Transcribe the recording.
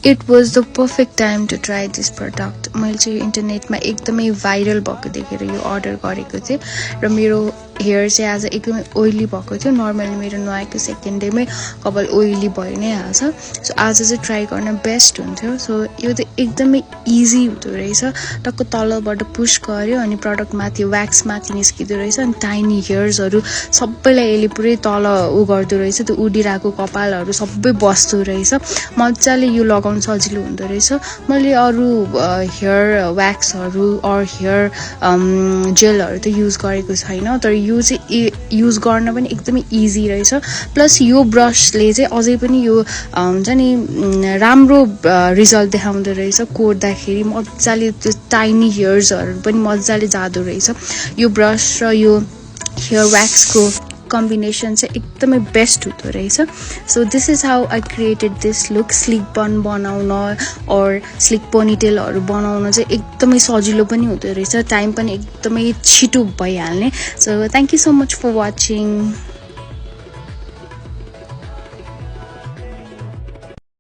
It was the perfect time to try this product. मैले चाहिँ इन्टरनेटमा एकदमै भाइरल भएको देखेर यो अर्डर गरेको थिएँ र मेरो हेयर चाहिँ आज एकदमै ओइली भएको थियो. नर्मली मेरो नुहाएको सेकेन्ड डेमै कपाल ओइली भइ नै हाल्छ. सो आज चाहिँ ट्राई गर्न बेस्ट हुन्थ्यो. सो यो त एकदमै इजी हुँदो रहेछ. टक्क तलबाट पुश गर्यो अनि प्रडक्ट माथि व्याक्स माथि निस्किँदो रहेछ अनि टाइनी हेयर्सहरू सबैलाई यसले पुरै तल गर्दो रहेछ. त्यो उडिरहेको कपालहरू सबै बस्दो रहेछ. मजाले यो लगाउन सजिलो हुँदो रहेछ. मैले अरू हेयर व्याक्सहरू अर हेयर जेलहरू त युज गरेको छैन, तर यो चाहिँ युज गर्न पनि एकदमै इजी रहेछ. प्लस यो ब्रसले चाहिँ अझै पनि यो हुन्छ नि राम्रो रिजल्ट देखाउँदो रहेछ. कोर्दाखेरि मजाले त्यो टाइनी हेयर्सहरू पनि मजाले जाँदो रहेछ. यो ब्रस र यो हेयर व्याक्सको कम्बिनेसन चाहिँ एकदमै बेस्ट हुँदो रहेछ. So this is how I created this look. Slick bun बनाउन और स्लिक पोनीटेलहरू बनाउन चाहिँ एकदमै सजिलो पनि हुँदो रहेछ. टाइम पनि एकदमै छिटो भइहाल्ने. So thank you so much for watching.